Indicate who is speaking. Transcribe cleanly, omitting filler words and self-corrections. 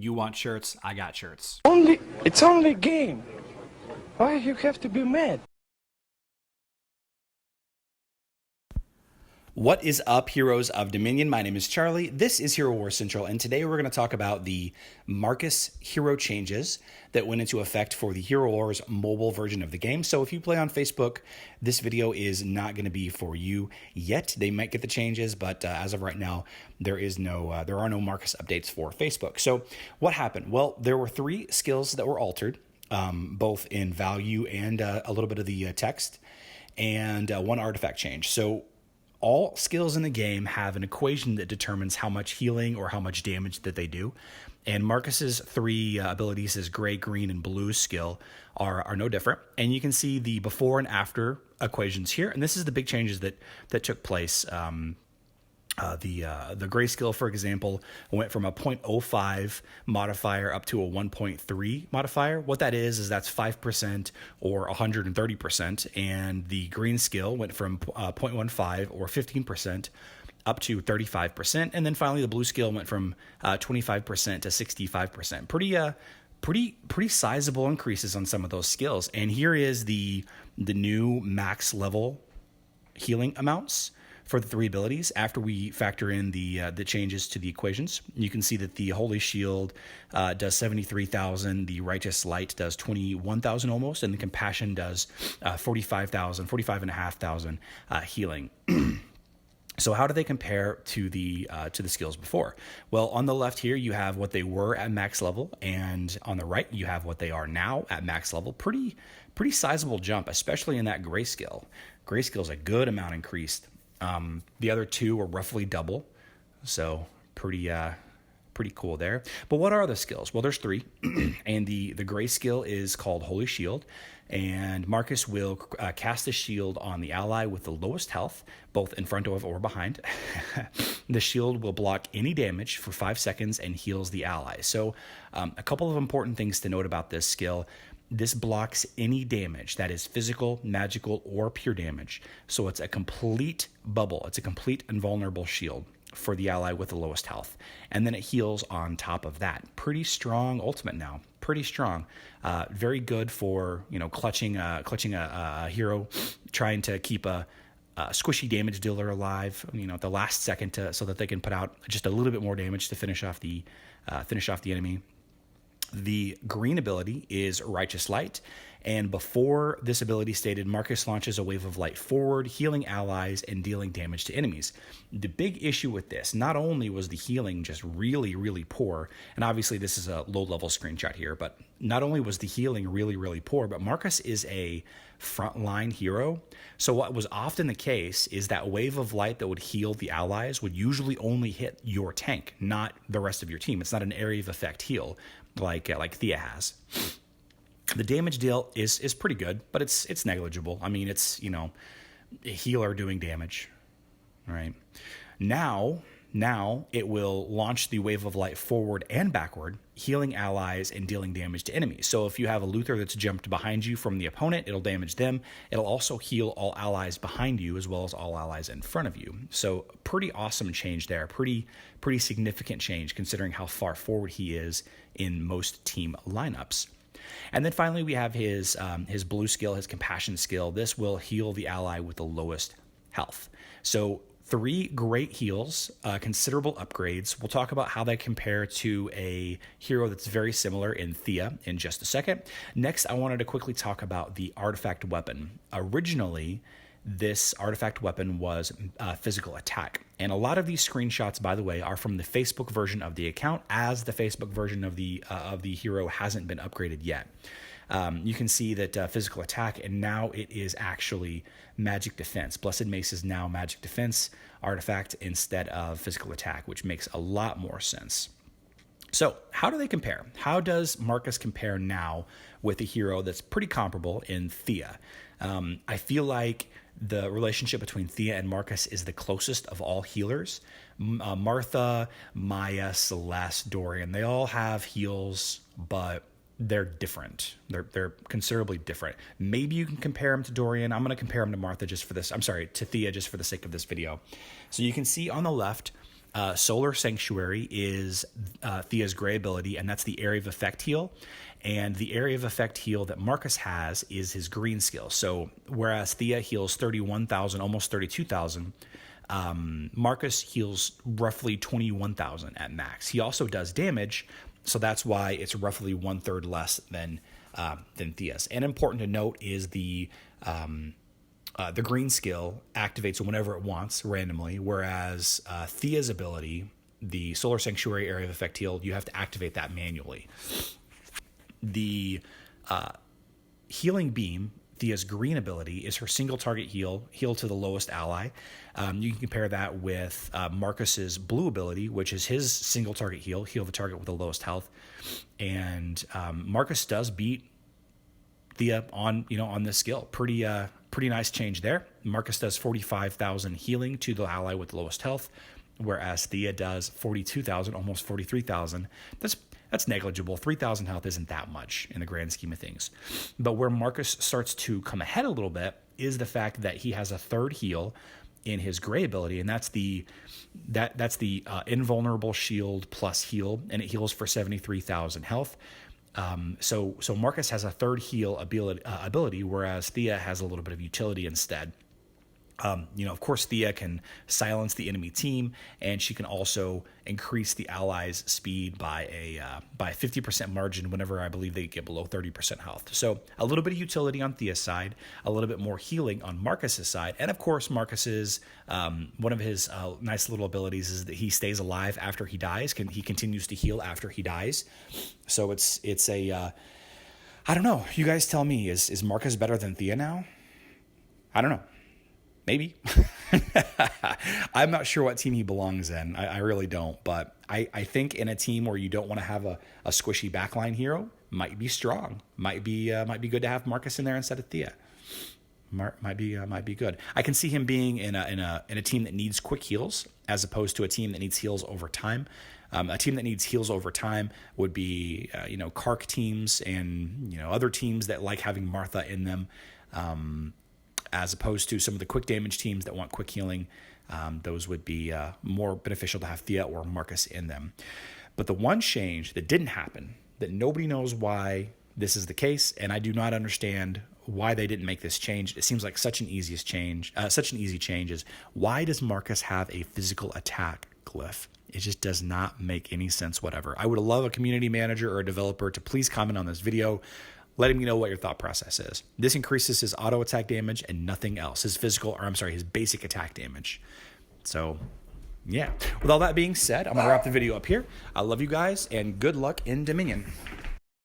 Speaker 1: You want shirts? I got shirts.
Speaker 2: It's only a game. Why you have to be mad?
Speaker 1: What is up, heroes of Dominion? My name is Charlie. This is Hero Wars Central, and today we're going to talk about the Markus hero changes that went into effect for the Hero Wars mobile version of the game. So if you play on Facebook, this video is not going to be for you yet. They might get the changes, but as of right now, there are no Markus updates for Facebook. So what happened? Well, there were 3 skills that were altered, both in value and a little bit of the text, and 1 artifact change. So all skills in the game have an equation that determines how much healing or how much damage that they do. And Markus's 3 abilities, his gray, green, and blue skill, are no different. And you can see the before and after equations here. And this is the big changes that took place. The gray skill, for example, went from a 0.05 modifier up to a 1.3 modifier. What that is that's 5% or 130%. And the green skill went from 0.15 or 15% up to 35%. And then finally, the blue skill went from 25% to 65%. Pretty sizable increases on some of those skills. And here is the new max level healing amounts for the 3 abilities after we factor in the changes to the equations. You can see that the Holy Shield does 73,000, the Righteous Light does 21,000 almost, and the Compassion does 45,500 healing. So how do they compare to the skills before? Well, on the left here, you have what they were at max level, and on the right, you have what they are now at max level. Pretty sizable jump, especially in that gray skill. Gray skill is a good amount increased. The other 2 are roughly double, so pretty cool there. But what are the skills? Well, there's 3, and the gray skill is called Holy Shield, and Markus will cast a shield on the ally with the lowest health, both in front of or behind. The shield will block any damage for 5 seconds and heals the ally. So a couple of important things to note about this skill. This blocks any damage that is physical, magical, or pure damage. So it's a complete bubble. It's a complete invulnerable shield for the ally with the lowest health. And then it heals on top of that. Pretty strong ultimate now. Pretty strong. Very good for, clutching a hero, trying to keep a squishy damage dealer alive, at the last second so that they can put out just a little bit more damage to finish off the enemy. The green ability is Righteous Light, and before this ability stated, Markus launches a wave of light forward, healing allies and dealing damage to enemies. The big issue with this, not only was the healing just really, really poor, and obviously this is a low-level screenshot here, but not only was the healing really, really poor, but Markus is a frontline hero. So what was often the case is that wave of light that would heal the allies would usually only hit your tank, not the rest of your team. It's not an area of effect heal like Thea has. The damage deal is pretty good, but it's negligible. I mean, it's, a healer doing damage, right? Now it will launch the wave of light forward and backward, healing allies and dealing damage to enemies. So if you have a Luther that's jumped behind you from the opponent, it'll damage them. It'll also heal all allies behind you as well as all allies in front of you. So pretty awesome change there. Pretty significant change considering how far forward he is in most team lineups. And then finally, we have his blue skill, his Compassion skill. This will heal the ally with the lowest health. So 3 great heals, considerable upgrades. We'll talk about how they compare to a hero that's very similar in Thea in just a second. Next, I wanted to quickly talk about the artifact weapon. Originally, this artifact weapon was physical attack. And a lot of these screenshots, by the way, are from the Facebook version of the account, as the Facebook version of the hero hasn't been upgraded yet. You can see that physical attack, and now it is actually magic defense. Blessed Mace is now magic defense artifact instead of physical attack, which makes a lot more sense. So how do they compare? How does Markus compare now with a hero that's pretty comparable in Thea? I feel like the relationship between Thea and Markus is the closest of all healers. Martha, Maya, Celeste, Dorian, they all have heals, but they're different. They're considerably different. Maybe you can compare them to Dorian. I'm going to compare them to Martha just for this. I'm sorry, to Thea just for the sake of this video. So you can see on the left, Solar Sanctuary is Thea's gray ability, and that's the area of effect heal. And the area of effect heal that Markus has is his green skill. So whereas Thea heals 31,000, almost 32,000, Markus heals roughly 21,000 at max. He also does damage, so that's why it's roughly 1/3 less than Thea's. And important to note is the green skill activates whenever it wants randomly, whereas Thea's ability, the Solar Sanctuary area of effect heal, you have to activate that manually. The healing beam, Thea's green ability, is her single target heal to the lowest ally. You can compare that with Markus's blue ability, which is his single target heal the target with the lowest health. And Markus does beat Thea on this skill. Pretty nice change there. Markus does 45,000 healing to the ally with the lowest health, whereas Thea does 42,000, almost 43,000. That's negligible. 3,000 health isn't that much in the grand scheme of things. But where Markus starts to come ahead a little bit is the fact that he has a third heal in his gray ability, and that's the invulnerable shield plus heal, and it heals for 73,000 health. So Markus has a third heal ability, whereas Thea has a little bit of utility instead. Of course, Thea can silence the enemy team, and she can also increase the allies' speed by a 50% margin whenever I believe they get below 30% health. So a little bit of utility on Thea's side, a little bit more healing on Markus's side, and of course, Markus's one of his nice little abilities is that he stays alive after he dies. He continues to heal after he dies. So it's a I don't know. You guys tell me. Is Markus better than Thea now? I don't know. Maybe. I'm not sure what team he belongs in. I really don't. But I think in a team where you don't want to have a squishy backline hero, might be strong. Might be good to have Markus in there instead of Thea. Might be good. I can see him being in a team that needs quick heals as opposed to a team that needs heals over time. A team that needs heals over time would be Kark teams and other teams that like having Martha in them. As opposed to some of the quick damage teams that want quick healing. Those would be more beneficial to have Thea or Markus in them. But the one change that didn't happen, that nobody knows why this is the case, and I do not understand why they didn't make this change. It seems like such an easy change is, why does Markus have a physical attack glyph? It just does not make any sense whatever. I would love a community manager or a developer to please comment on this video, letting me know what your thought process is. This increases his auto attack damage and nothing else. His basic attack damage. So, yeah. With all that being said, I'm going to wrap the video up here. I love you guys, and good luck in Dominion.